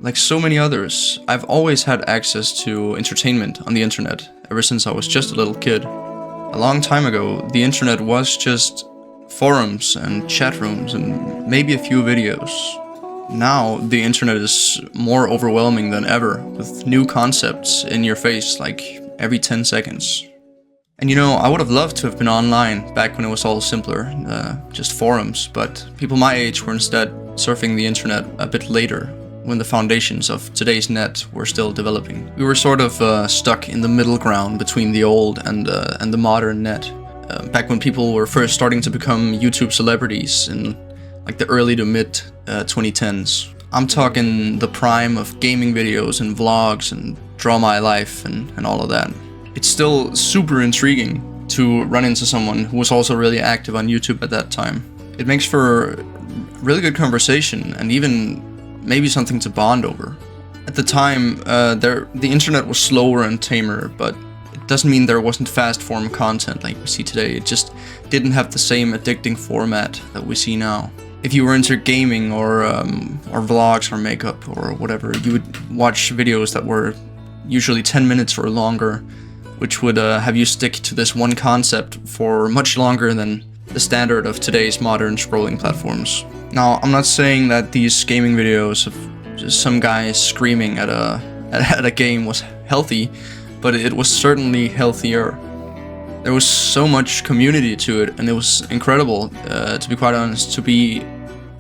Like so many others, I've always had access to entertainment on the internet ever since I was just a little kid. A long time ago, the internet was just forums and chat rooms and maybe a few videos. Now, the internet is more overwhelming than ever, with new concepts in your face like every 10 seconds. And you know, I would have loved to have been online back when it was all simpler, just forums, but people my age were instead surfing the internet a bit later, when the foundations of today's net were still developing. We were sort of stuck in the middle ground between the old and the modern net. Back when people were first starting to become YouTube celebrities in like the early to mid 2010s. I'm talking the prime of gaming videos and vlogs and draw my life and all of that. It's still super intriguing to run into someone who was also really active on YouTube at that time. It makes for really good conversation and even maybe something to bond over. At the time, the internet was slower and tamer, but it doesn't mean there wasn't fast form content like we see today. It just didn't have the same addicting format that we see now. If you were into gaming or vlogs or makeup or whatever, you would watch videos that were usually 10 minutes or longer, which would have you stick to this one concept for much longer than the standard of today's modern scrolling platforms. Now, I'm not saying that these gaming videos of just some guy screaming at a game was healthy, but it was certainly healthier. There was so much community to it, and it was incredible, to be quite honest, to be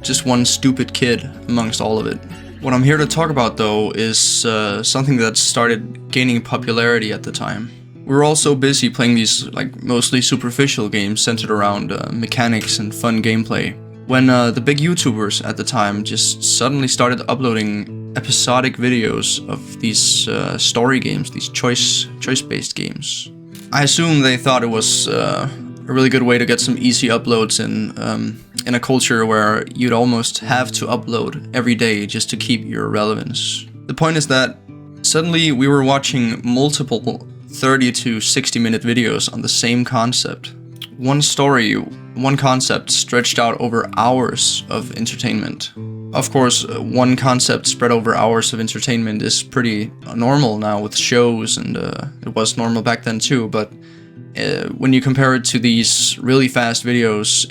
just one stupid kid amongst all of it. What I'm here to talk about, though, is something that started gaining popularity at the time. We were all so busy playing these like mostly superficial games centered around mechanics and fun gameplay, when the big YouTubers at the time just suddenly started uploading episodic videos of these story games, these choice-based games. I assume they thought it was a really good way to get some easy uploads in a culture where you'd almost have to upload every day just to keep your relevance. The point is that suddenly we were watching multiple 30 to 60 minute videos on the same concept. One story, one concept stretched out over hours of entertainment. Of course, one concept spread over hours of entertainment is pretty normal now with shows, and it was normal back then too, but when you compare it to these really fast videos,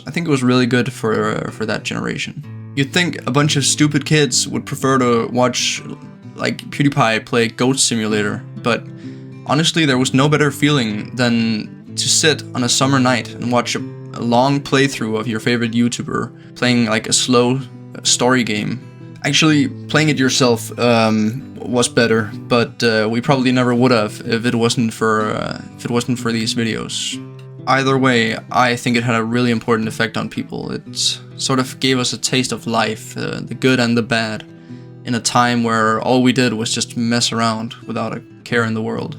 I think it was really good for that generation. You'd think a bunch of stupid kids would prefer to watch like PewDiePie play Goat Simulator, but honestly, there was no better feeling than to sit on a summer night and watch a long playthrough of your favorite YouTuber playing like a slow story game. Actually, playing it yourself was better, but we probably never would have if it wasn't for these videos. Either way, I think it had a really important effect on people. It sort of gave us a taste of life, the good and the bad, in a time where all we did was just mess around without a care in the world.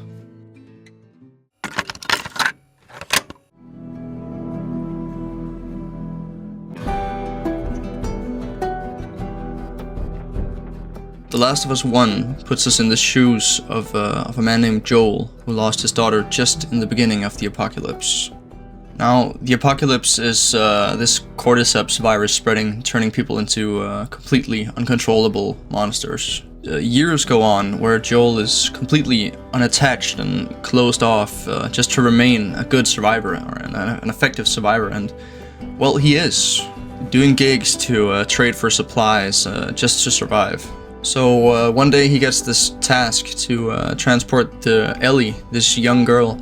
The Last of Us 1 puts us in the shoes of a man named Joel, who lost his daughter just in the beginning of the apocalypse. Now, the apocalypse is this cordyceps virus spreading, turning people into completely uncontrollable monsters. Years go on where Joel is completely unattached and closed off just to remain a good survivor, or an effective survivor, and, well, he is, doing gigs to trade for supplies just to survive. So one day he gets this task to transport Ellie, this young girl,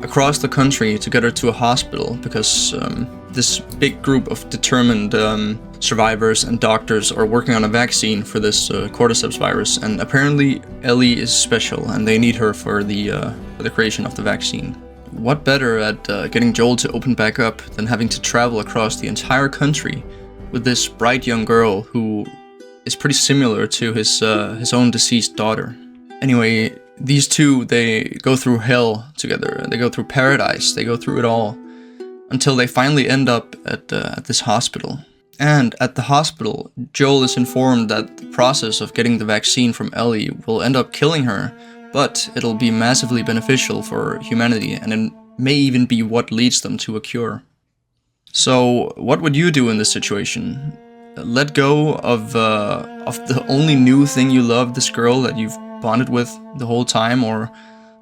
across the country to get her to a hospital because this big group of determined survivors and doctors are working on a vaccine for this cordyceps virus, and apparently Ellie is special and they need her for the creation of the vaccine. What better at getting Joel to open back up than having to travel across the entire country with this bright young girl who is pretty similar to his own deceased daughter. Anyway, these two, they go through hell together. They go through paradise. They go through it all until they finally end up at this hospital. And at the hospital, Joel is informed that the process of getting the vaccine from Ellie will end up killing her, but it'll be massively beneficial for humanity, and it may even be what leads them to a cure. So, what would you do in this situation? Let go of of the only new thing you love, this girl that you've bonded with the whole time, or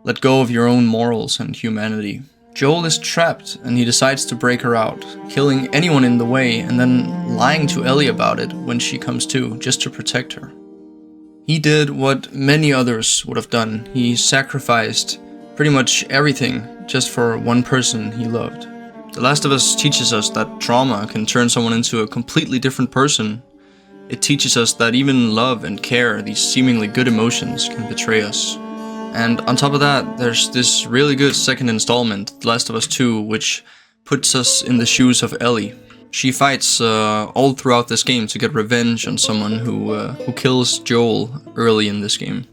let go of your own morals and humanity? Joel is trapped and he decides to break her out, killing anyone in the way and then lying to Ellie about it when she comes to, just to protect her. He did what many others would have done. He sacrificed pretty much everything just for one person he loved. The Last of Us teaches us that trauma can turn someone into a completely different person. It teaches us that even love and care, these seemingly good emotions, can betray us. And on top of that, there's this really good second installment, The Last of Us 2, which puts us in the shoes of Ellie. She fights all throughout this game to get revenge on someone who kills Joel early in this game.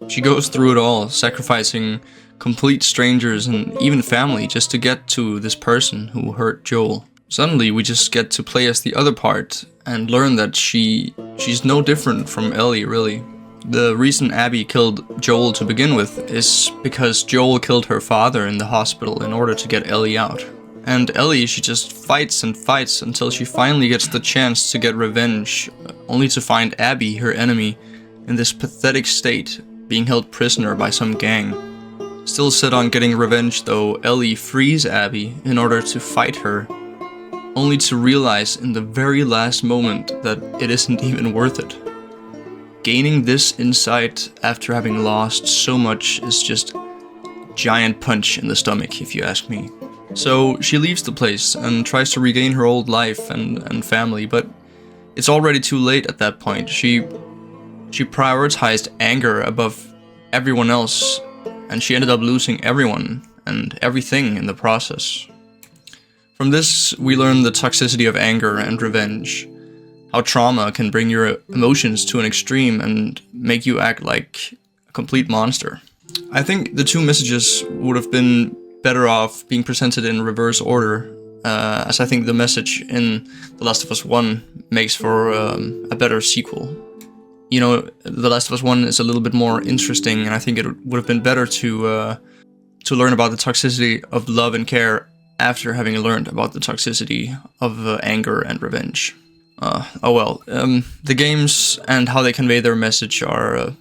She goes through it all, sacrificing complete strangers and even family just to get to this person who hurt Joel. Suddenly we just get to play as the other part and learn that she's no different from Ellie, really. The reason Abby killed Joel to begin with is because Joel killed her father in the hospital in order to get Ellie out. And Ellie, she just fights and fights until she finally gets the chance to get revenge, only to find Abby, her enemy, in this pathetic state, being held prisoner by some gang. Still set on getting revenge though, Ellie frees Abby in order to fight her, only to realize in the very last moment that it isn't even worth it. Gaining this insight after having lost so much is just a giant punch in the stomach, if you ask me. So she leaves the place and tries to regain her old life and family, but it's already too late at that point. She prioritized anger above everyone else, and she ended up losing everyone and everything in the process. From this, we learn the toxicity of anger and revenge, how trauma can bring your emotions to an extreme and make you act like a complete monster. I think the two messages would have been better off being presented in reverse order, as I think the message in The Last of Us 1 makes for a better sequel. You know, The Last of Us 1 is a little bit more interesting, and I think it would have been better to learn about the toxicity of love and care after having learned about the toxicity of anger and revenge. The games and how they convey their message are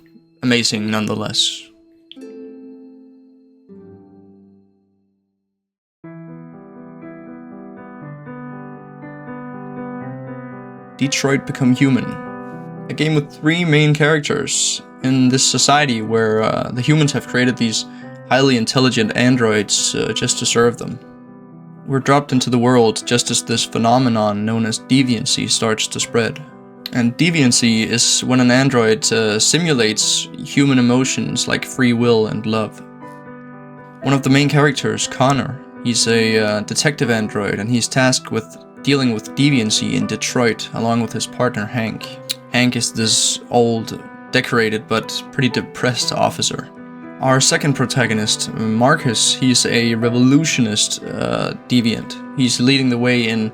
amazing nonetheless. Detroit Become Human, a game with 3 main characters in this society where the humans have created these highly intelligent androids just to serve them. We're dropped into the world just as this phenomenon known as deviancy starts to spread. And deviancy is when an android simulates human emotions like free will and love. One of the main characters, Connor, he's a detective android, and he's tasked with dealing with deviancy in Detroit along with his partner Hank. Hank is this old, decorated but pretty depressed officer. Our second protagonist, Marcus, he's a revolutionist deviant. He's leading the way in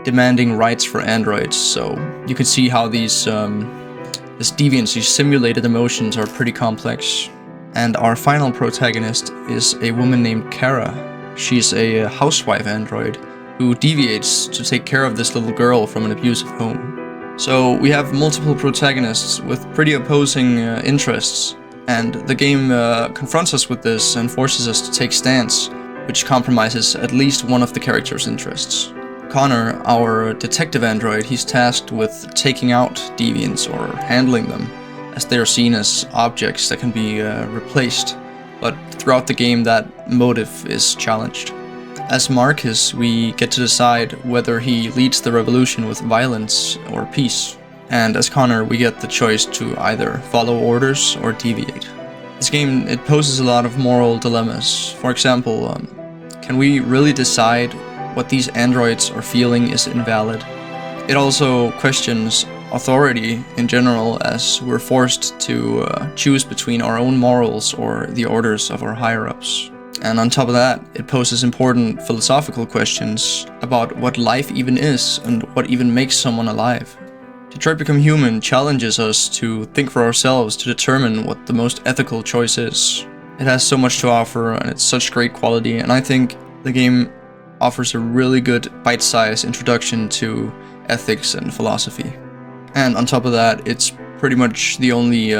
demanding rights for androids, so you can see how these this deviancy simulated emotions are pretty complex. And our final protagonist is a woman named Kara. She's a housewife android who deviates to take care of this little girl from an abusive home. So we have multiple protagonists with pretty opposing interests, and the game confronts us with this and forces us to take stance, which compromises at least one of the characters' interests. Connor, our detective android, he's tasked with taking out deviants or handling them, as they are seen as objects that can be replaced, but throughout the game that motive is challenged. As Marcus, we get to decide whether he leads the revolution with violence or peace. And as Connor, we get the choice to either follow orders or deviate. This game, it poses a lot of moral dilemmas. For example, can we really decide what these androids are feeling is invalid? It also questions authority in general, as we're forced to choose between our own morals or the orders of our higher-ups. And on top of that, it poses important philosophical questions about what life even is and what even makes someone alive. Detroit Become Human challenges us to think for ourselves to determine what the most ethical choice is. It has so much to offer and it's such great quality, and I think the game offers a really good bite-sized introduction to ethics and philosophy. And on top of that, it's pretty much the only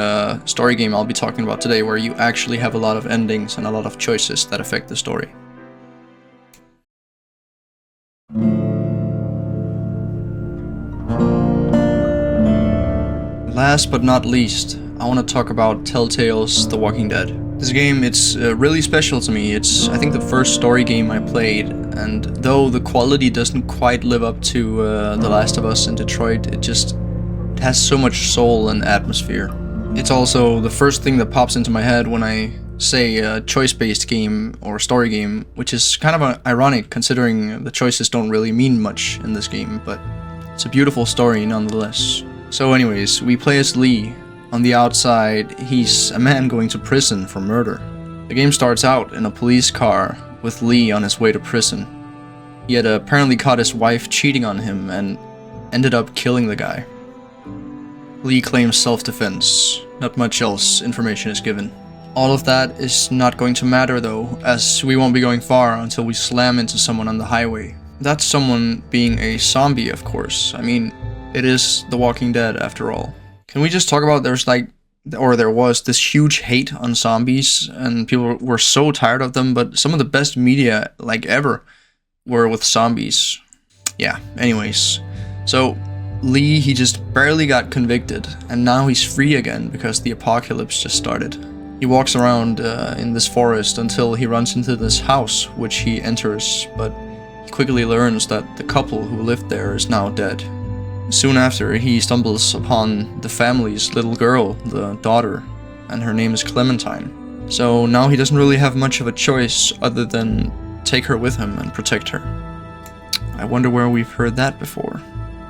story game I'll be talking about today where you actually have a lot of endings and a lot of choices that affect the story. Last but not least, I want to talk about Telltale's The Walking Dead. This game, it's really special to me. It's, I think, the first story game I played, and though the quality doesn't quite live up to The Last of Us and Detroit, it has so much soul and atmosphere. It's also the first thing that pops into my head when I say a choice-based game or story game, which is kind of ironic considering the choices don't really mean much in this game, but it's a beautiful story nonetheless. So anyways, we play as Lee. On the outside, he's a man going to prison for murder. The game starts out in a police car with Lee on his way to prison. He had apparently caught his wife cheating on him and ended up killing the guy. Lee claims self-defense. Not much else information is given. All of that is not going to matter though, as we won't be going far until we slam into someone on the highway. That someone being a zombie, of course. I mean, it is The Walking Dead after all. Can we just talk about there was this huge hate on zombies and people were so tired of them, but some of the best media ever were with zombies. Yeah, anyways. So Lee, he just barely got convicted, and now he's free again because the apocalypse just started. He walks around in this forest until he runs into this house, which he enters, but he quickly learns that the couple who lived there is now dead. Soon after, he stumbles upon the family's little girl, the daughter, and her name is Clementine. So now he doesn't really have much of a choice other than take her with him and protect her. I wonder where we've heard that before.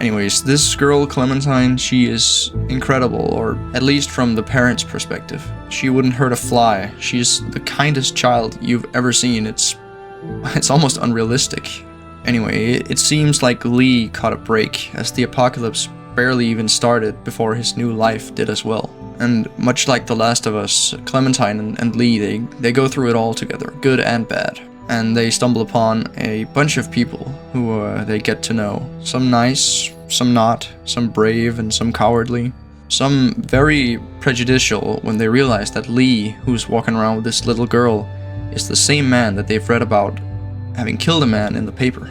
Anyways, this girl, Clementine, she is incredible, or at least from the parents' perspective. She wouldn't hurt a fly. She's the kindest child you've ever seen. It's almost unrealistic. Anyway, it seems like Lee caught a break, as the apocalypse barely even started before his new life did as well. And much like The Last of Us, Clementine and Lee, they go through it all together, good and bad. And they stumble upon a bunch of people who they get to know. Some nice, some not, some brave and some cowardly. Some very prejudicial when they realize that Lee, who's walking around with this little girl, is the same man that they've read about having killed a man in the paper.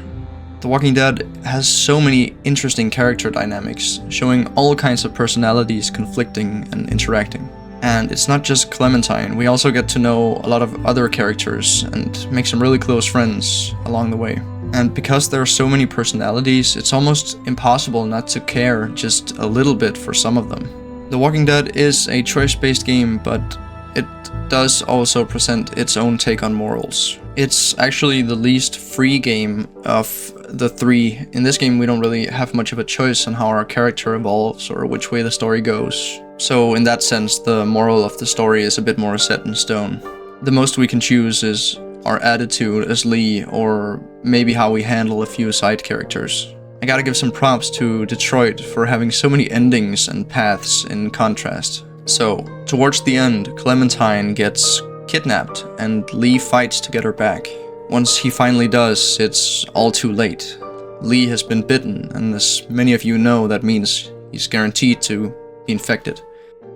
The Walking Dead has so many interesting character dynamics, showing all kinds of personalities conflicting and interacting. And it's not just Clementine, we also get to know a lot of other characters and make some really close friends along the way. And because there are so many personalities, it's almost impossible not to care just a little bit for some of them. The Walking Dead is a choice-based game, but it does also present its own take on morals. It's actually the least free game of the three. In this game, we don't really have much of a choice on how our character evolves or which way the story goes. So in that sense, the moral of the story is a bit more set in stone. The most we can choose is our attitude as Lee, or maybe how we handle a few side characters. I gotta give some props to Detroit for having so many endings and paths in contrast. So, towards the end, Clementine gets kidnapped and Lee fights to get her back. Once he finally does, it's all too late. Lee has been bitten, and as many of you know, that means he's guaranteed to be infected.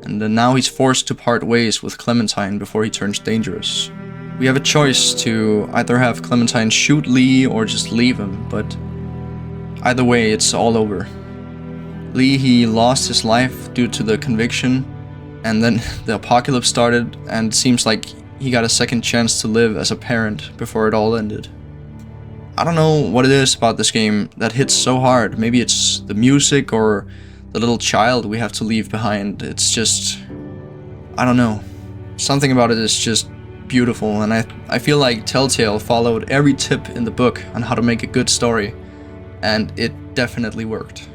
And now he's forced to part ways with Clementine before he turns dangerous. We have a choice to either have Clementine shoot Lee or just leave him, but either way, it's all over. Lee, he lost his life due to the conviction, and then the apocalypse started, and it seems like he got a second chance to live as a parent before it all ended. I don't know what it is about this game that hits so hard. Maybe it's the music or the little child we have to leave behind. It's just, I don't know. Something about it is just beautiful, and I feel like Telltale followed every tip in the book on how to make a good story, and it definitely worked.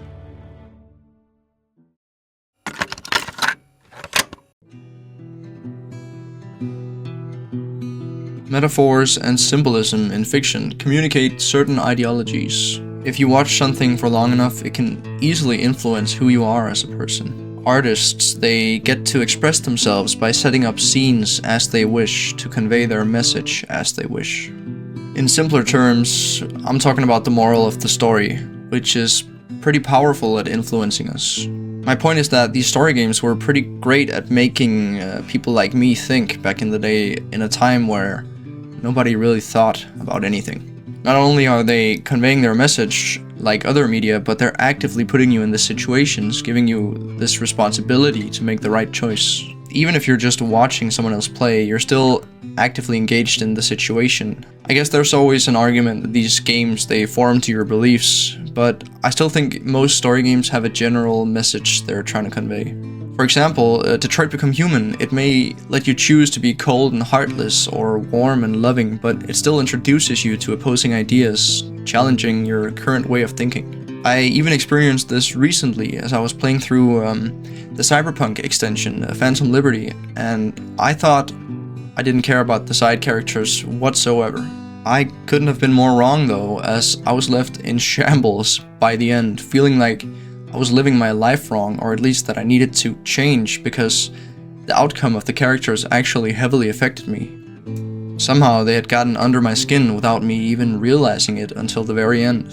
Metaphors and symbolism in fiction communicate certain ideologies. If you watch something for long enough, it can easily influence who you are as a person. Artists, they get to express themselves by setting up scenes as they wish to convey their message as they wish. In simpler terms, I'm talking about the moral of the story, which is pretty powerful at influencing us. My point is that these story games were pretty great at making people like me think back in the day, in a time where nobody really thought about anything. Not only are they conveying their message like other media, but they're actively putting you in the situations, giving you this responsibility to make the right choice. Even if you're just watching someone else play, you're still actively engaged in the situation. I guess there's always an argument that these games, they form to your beliefs, but I still think most story games have a general message they're trying to convey. For example, Detroit Become Human, it may let you choose to be cold and heartless or warm and loving, but it still introduces you to opposing ideas, challenging your current way of thinking. I even experienced this recently as I was playing through the Cyberpunk extension, Phantom Liberty, and I thought I didn't care about the side characters whatsoever. I couldn't have been more wrong though, as I was left in shambles by the end, feeling like I was living my life wrong, or at least that I needed to change because the outcome of the characters actually heavily affected me. Somehow they had gotten under my skin without me even realizing it until the very end.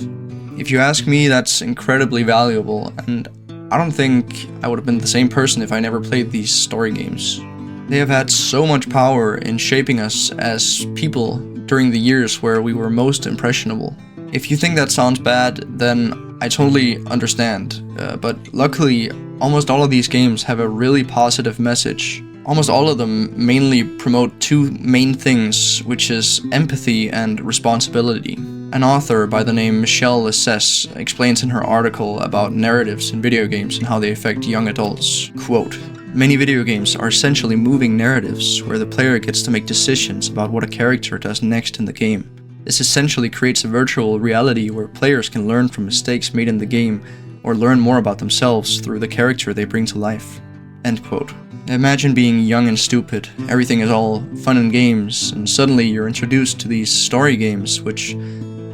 If you ask me, that's incredibly valuable, and I don't think I would have been the same person if I never played these story games. They have had so much power in shaping us as people during the years where we were most impressionable. If you think that sounds bad, then I totally understand, but luckily almost all of these games have a really positive message. Almost all of them mainly promote two main things, which is empathy and responsibility. An author by the name Michelle Lessès explains in her article about narratives in video games and how they affect young adults. Quote, "Many video games are essentially moving narratives where the player gets to make decisions about what a character does next in the game. This essentially creates a virtual reality where players can learn from mistakes made in the game or learn more about themselves through the character they bring to life." End quote. Imagine being young and stupid, everything is all fun and games, and suddenly you're introduced to these story games which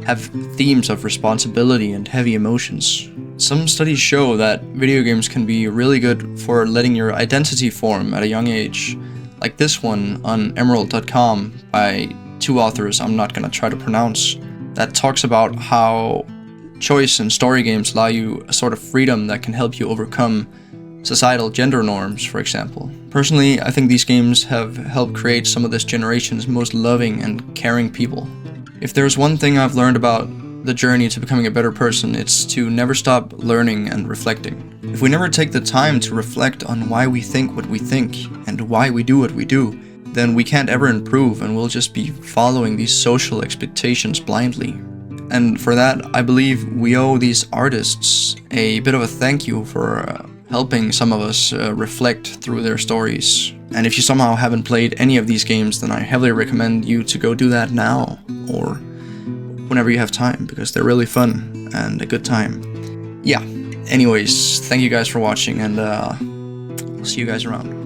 have themes of responsibility and heavy emotions. Some studies show that video games can be really good for letting your identity form at a young age, like this one on emerald.com by two authors I'm not gonna try to pronounce, that talks about how choice in story games allow you a sort of freedom that can help you overcome societal gender norms, for example. Personally, I think these games have helped create some of this generation's most loving and caring people. If there's one thing I've learned about the journey to becoming a better person, it's to never stop learning and reflecting. If we never take the time to reflect on why we think what we think and why we do what we do, then we can't ever improve and we'll just be following these social expectations blindly. And for that, I believe we owe these artists a bit of a thank you for helping some of us reflect through their stories. And if you somehow haven't played any of these games, then I heavily recommend you to go do that now, or whenever you have time, because they're really fun and a good time. Yeah, anyways, thank you guys for watching, and I'll see you guys around.